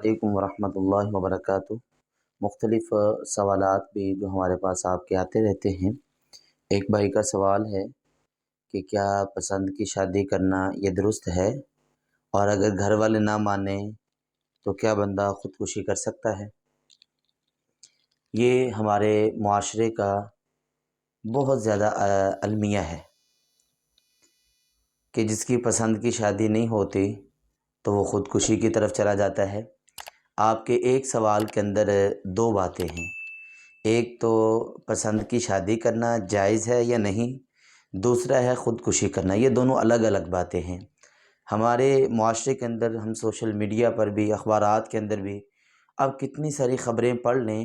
علیکم ورحمۃ اللہ وبرکاتہ۔ مختلف سوالات بھی جو ہمارے پاس آپ کے آتے رہتے ہیں۔ ایک بھائی کا سوال ہے کہ کیا پسند کی شادی کرنا یہ درست ہے، اور اگر گھر والے نہ مانیں تو کیا بندہ خودکشی کر سکتا ہے؟ یہ ہمارے معاشرے کا بہت زیادہ المیہ ہے کہ جس کی پسند کی شادی نہیں ہوتی تو وہ خودکشی کی طرف چلا جاتا ہے۔ آپ کے ایک سوال کے اندر دو باتیں ہیں، ایک تو پسند کی شادی کرنا جائز ہے یا نہیں، دوسرا ہے خودکشی کرنا۔ یہ دونوں الگ الگ باتیں ہیں۔ ہمارے معاشرے کے اندر ہم سوشل میڈیا پر بھی، اخبارات کے اندر بھی اب کتنی ساری خبریں پڑھ لیں،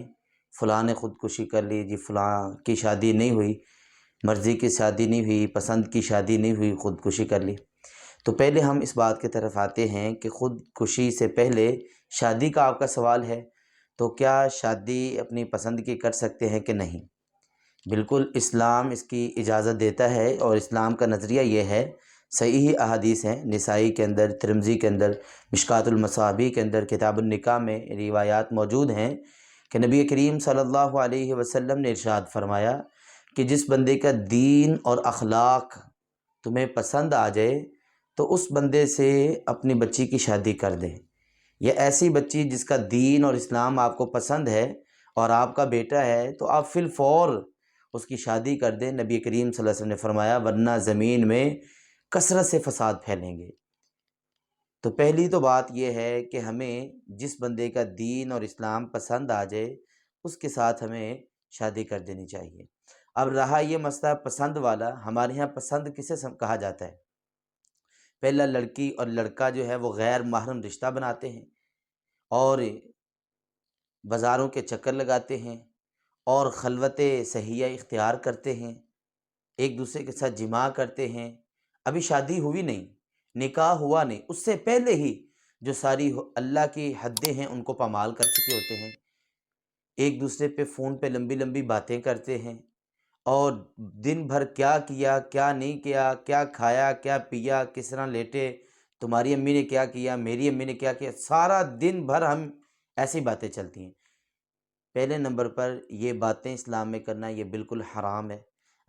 فلاں نے خودکشی کر لی جی، فلاں کی شادی نہیں ہوئی، مرضی کی شادی نہیں ہوئی، پسند کی شادی نہیں ہوئی، خودکشی کر لی۔ تو پہلے ہم اس بات کی طرف آتے ہیں کہ خودکشی سے پہلے شادی کا آپ کا سوال ہے، تو کیا شادی اپنی پسند کی کر سکتے ہیں کہ نہیں؟ بالکل اسلام اس کی اجازت دیتا ہے، اور اسلام کا نظریہ یہ ہے، صحیح احادیث ہیں، نسائی کے اندر، ترمذی کے اندر، مشکوٰۃ المصابیح کے اندر، کتاب النکاح میں روایات موجود ہیں کہ نبی کریم صلی اللہ علیہ وسلم نے ارشاد فرمایا کہ جس بندے کا دین اور اخلاق تمہیں پسند آ جائے تو اس بندے سے اپنی بچی کی شادی کر دیں، یا ایسی بچی جس کا دین اور اسلام آپ کو پسند ہے اور آپ کا بیٹا ہے تو آپ فی الفور اس کی شادی کر دیں۔ نبی کریم صلی اللہ علیہ وسلم نے فرمایا ورنہ زمین میں کثرت سے فساد پھیلیں گے۔ تو پہلی تو بات یہ ہے کہ ہمیں جس بندے کا دین اور اسلام پسند آ جائے اس کے ساتھ ہمیں شادی کر دینی چاہیے۔ اب رہا یہ مسئلہ پسند والا، ہمارے ہاں پسند کسے کہا جاتا ہے؟ پہلا لڑکی اور لڑکا جو ہے وہ غیر محرم رشتہ بناتے ہیں اور بازاروں کے چکر لگاتے ہیں اور خلوت صحیحہ اختیار کرتے ہیں، ایک دوسرے کے ساتھ جماع کرتے ہیں، ابھی شادی ہوئی نہیں، نکاح ہوا نہیں، اس سے پہلے ہی جو ساری اللہ کی حدیں ہیں ان کو پامال کر چکے ہوتے ہیں، ایک دوسرے پہ فون پہ لمبی لمبی باتیں کرتے ہیں، اور دن بھر کیا کیا کیا نہیں کیا، کیا کھایا کیا پیا، کس طرح لیٹے، تمہاری امی نے کیا کیا، میری امی نے کیا کیا، سارا دن بھر ہم ایسی باتیں چلتی ہیں۔ پہلے نمبر پر یہ باتیں اسلام میں کرنا یہ بالکل حرام ہے۔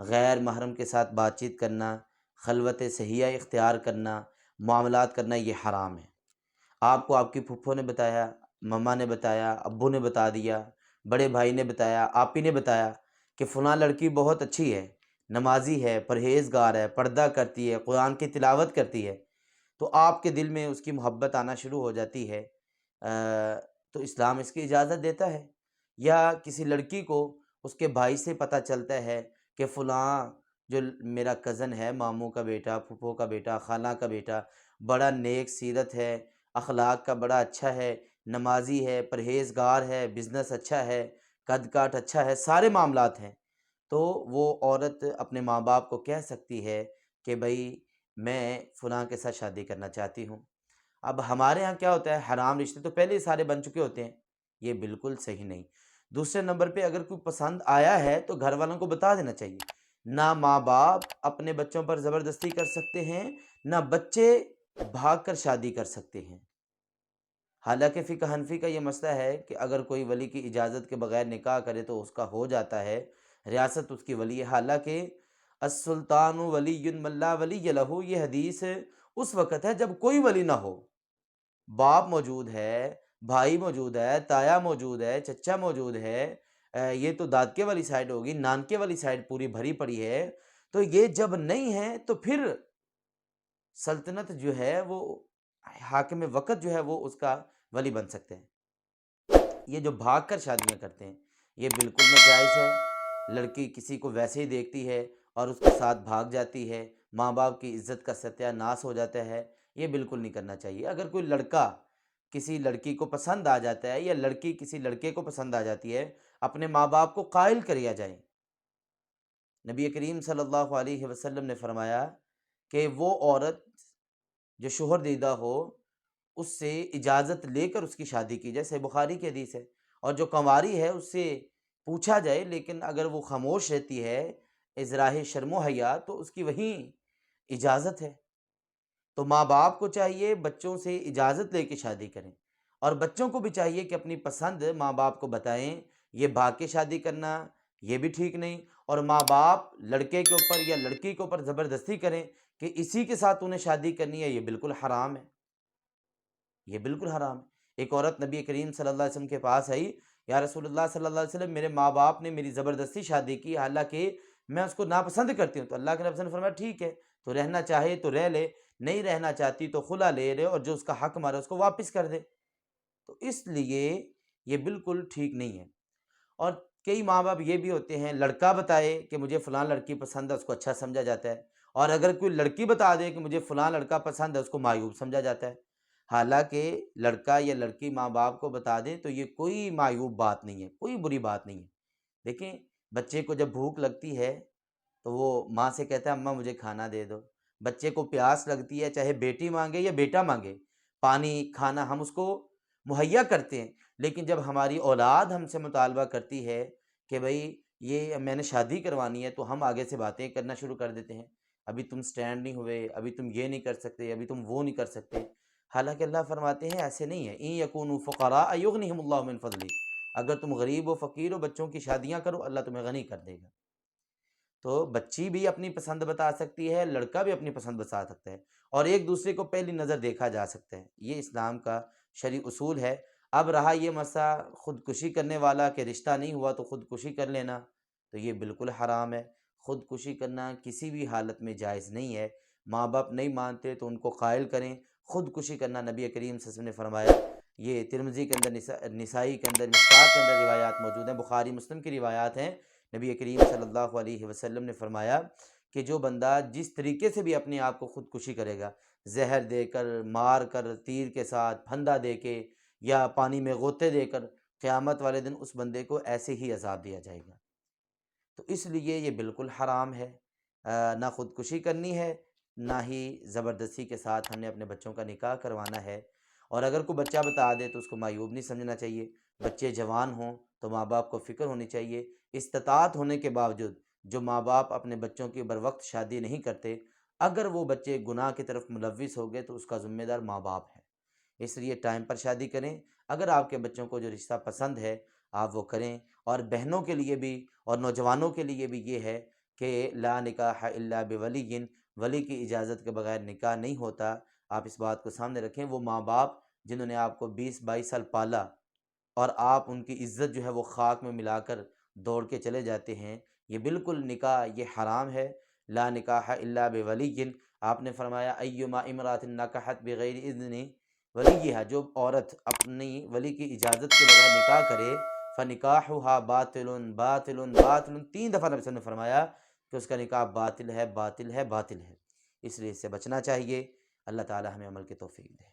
غیر محرم کے ساتھ بات چیت کرنا، خلوت صحیحہ اختیار کرنا، معاملات کرنا یہ حرام ہے۔ آپ کو آپ کی پھپھو نے بتایا، مما نے بتایا، ابو نے بتا دیا، بڑے بھائی نے بتایا، آپی نے بتایا کہ فلاں لڑکی بہت اچھی ہے، نمازی ہے، پرہیزگار ہے، پردہ کرتی ہے، قرآن کی تلاوت کرتی ہے، تو آپ کے دل میں اس کی محبت آنا شروع ہو جاتی ہے، تو اسلام اس کی اجازت دیتا ہے۔ یا کسی لڑکی کو اس کے بھائی سے پتہ چلتا ہے کہ فلاں جو میرا کزن ہے، ماموں کا بیٹا، پھپھو کا بیٹا، خالہ کا بیٹا، بڑا نیک سیرت ہے، اخلاق کا بڑا اچھا ہے، نمازی ہے، پرہیزگار ہے، بزنس اچھا ہے، قد کاٹ اچھا ہے، سارے معاملات ہیں، تو وہ عورت اپنے ماں باپ کو کہہ سکتی ہے کہ بھئی میں فلاں کے ساتھ شادی کرنا چاہتی ہوں۔ اب ہمارے ہاں کیا ہوتا ہے، حرام رشتے تو پہلے ہی سارے بن چکے ہوتے ہیں، یہ بالکل صحیح نہیں۔ دوسرے نمبر پہ اگر کوئی پسند آیا ہے تو گھر والوں کو بتا دینا چاہیے۔ نہ ماں باپ اپنے بچوں پر زبردستی کر سکتے ہیں، نہ بچے بھاگ کر شادی کر سکتے ہیں۔ حالانکہ فقہ حنفی کا یہ مسئلہ ہے کہ اگر کوئی ولی کی اجازت کے بغیر نکاح کرے تو اس کا ہو جاتا ہے، ریاست اس کی ولی ہے۔ حالانکہ السلطان ولی من لا ولی لہ، یہ حدیث اس وقت ہے جب کوئی ولی نہ ہو، باپ موجود ہے، بھائی موجود ہے، تایا موجود ہے، چچا موجود ہے، یہ تو دادکے والی سائڈ ہوگی، نانکے والی سائڈ پوری بھری پڑی ہے، تو یہ جب نہیں ہے تو پھر سلطنت جو ہے وہ حاکم وقت جو ہے وہ اس کا ولی بن سکتے ہیں۔ یہ جو بھاگ کر شادیاں کرتے ہیں یہ بالکل ناجائز ہے۔ لڑکی کسی کو ویسے ہی دیکھتی ہے اور اس کے ساتھ بھاگ جاتی ہے، ماں باپ کی عزت کا ستیہ ناش ہو جاتا ہے، یہ بالکل نہیں کرنا چاہیے۔ اگر کوئی لڑکا کسی لڑکی کو پسند آ جاتا ہے یا لڑکی کسی لڑکے کو پسند آ جاتی ہے، اپنے ماں باپ کو قائل کریا جائے۔ نبی کریم صلی اللہ علیہ وسلم نے فرمایا کہ وہ عورت جو شوہر دیدہ ہو اس سے اجازت لے کر اس کی شادی کی جائے، صحیح بخاری کی حدیث ہے، اور جو کنواری ہے اس سے پوچھا جائے، لیکن اگر وہ خاموش رہتی ہے ازراہ شرم و حیا تو اس کی وہیں اجازت ہے۔ تو ماں باپ کو چاہیے بچوں سے اجازت لے کے شادی کریں، اور بچوں کو بھی چاہیے کہ اپنی پسند ماں باپ کو بتائیں، یہ بھاگ کے شادی کرنا یہ بھی ٹھیک نہیں، اور ماں باپ لڑکے کے اوپر یا لڑکی کے اوپر زبردستی کریں کہ اسی کے ساتھ انہیں شادی کرنی ہے، یہ بالکل حرام ہے، یہ بالکل حرام ہے۔ ایک عورت نبی کریم صلی اللہ علیہ وسلم کے پاس آئی، یا رسول اللہ صلی اللہ علیہ وسلم، میرے ماں باپ نے میری زبردستی شادی کی، حالانکہ میں اس کو ناپسند کرتی ہوں۔ تو اللہ کے نبی صلی اللہ علیہ وسلم نے فرمایا ٹھیک ہے، تو رہنا چاہے تو رہ لے، نہیں رہنا چاہتی تو خلا لے لے، اور جو اس کا حق مارا اس کو واپس کر دے۔ تو اس لیے یہ بالکل ٹھیک نہیں ہے۔ اور کئی ماں باپ یہ بھی ہوتے ہیں، لڑکا بتائے کہ مجھے فلاں لڑکی پسند ہے، اس کو اچھا سمجھا جاتا ہے، اور اگر کوئی لڑکی بتا دے کہ مجھے فلاں لڑکا پسند ہے، اس کو معیوب سمجھا جاتا ہے۔ حالانکہ لڑکا یا لڑکی ماں باپ کو بتا دیں تو یہ کوئی معیوب بات نہیں ہے، کوئی بری بات نہیں ہے۔ دیکھیں، بچے کو جب بھوک لگتی ہے تو وہ ماں سے کہتا ہے اماں مجھے کھانا دے دو۔ بچے کو پیاس لگتی ہے، چاہے بیٹی مانگے یا بیٹا مانگے، پانی کھانا ہم اس کو مہیا کرتے ہیں، لیکن جب ہماری اولاد ہم سے مطالبہ کرتی ہے کہ بھئی یہ میں نے شادی کروانی ہے، تو ہم آگے سے باتیں کرنا شروع کر دیتے ہیں، ابھی تم سٹینڈ نہیں ہوئے، ابھی تم یہ نہیں کر سکتے، ابھی تم وہ نہیں کر سکتے۔ حالانکہ اللہ فرماتے ہیں ایسے نہیں ہے، ان یکونوا فقراء یغنہم اللہ من فضلہ، اگر تم غریب و فقیر ہو، بچوں کی شادیاں کرو، اللہ تمہیں غنی کر دے گا۔ تو بچی بھی اپنی پسند بتا سکتی ہے، لڑکا بھی اپنی پسند بتا سکتا ہے، اور ایک دوسرے کو پہلی نظر دیکھا جا سکتا ہے، یہ اسلام کا شرعی اصول ہے۔ اب رہا یہ مسئلہ خودکشی کرنے والا کہ رشتہ نہیں ہوا تو خودکشی کر لینا، تو یہ بالکل حرام ہے۔ خودکشی کرنا کسی بھی حالت میں جائز نہیں ہے۔ ماں باپ نہیں مانتے تو ان کو قائل کریں، خودکشی کرنا نبی کریم صلی اللہ علیہ وسلم نے فرمایا۔ یہ ترمذی کے اندر، نسائی کے اندر، مشکوٰۃ کے اندر روایات موجود ہیں، بخاری مسلم کی روایات ہیں۔ نبی کریم صلی اللہ علیہ وسلم نے فرمایا کہ جو بندہ جس طریقے سے بھی اپنے آپ کو خودکشی کرے گا، زہر دے کر، مار کر، تیر کے ساتھ، پھندا دے کے، یا پانی میں غوطے دے کر، قیامت والے دن اس بندے کو ایسے ہی عذاب دیا جائے گا۔ تو اس لیے یہ بالکل حرام ہے، نہ خودکشی کرنی ہے، نہ ہی زبردستی کے ساتھ ہم نے اپنے بچوں کا نکاح کروانا ہے۔ اور اگر کوئی بچہ بتا دے تو اس کو معیوب نہیں سمجھنا چاہیے۔ بچے جوان ہوں تو ماں باپ کو فکر ہونی چاہیے۔ استطاعت ہونے کے باوجود جو ماں باپ اپنے بچوں کی بروقت شادی نہیں کرتے، اگر وہ بچے گناہ کی طرف ملوث ہو گئے تو اس کا ذمہ دار ماں باپ ہے۔ اس لیے ٹائم پر شادی کریں۔ اگر آپ کے بچوں کو جو رشتہ پسند ہے آپ وہ کریں۔ اور بہنوں کے لیے بھی اور نوجوانوں کے لیے بھی یہ ہے کہ لا نکاح الا بولی، ولی کی اجازت کے بغیر نکاح نہیں ہوتا۔ آپ اس بات کو سامنے رکھیں، وہ ماں باپ جنہوں نے آپ کو 20-22 سال پالا، اور آپ ان کی عزت جو ہے وہ خاک میں ملا کر دوڑ کے چلے جاتے ہیں، یہ بالکل نکاح یہ حرام ہے۔ لا نکاح الا بولی، آپ نے فرمایا ایما امرأۃ نکحت بغیر اذن ولیہا، جو عورت اپنی ولی کی اجازت کے بغیر نکاح کرے، فنکاحہا باطل باطل باطل، 3 دفعہ نبی صلی اللہ علیہ وسلم نے فرمایا کہ اس کا نکاح باطل ہے، باطل ہے، باطل ہے۔ اس لیے اس سے بچنا چاہیے۔ اللہ تعالی ہمیں عمل کی توفیق دے۔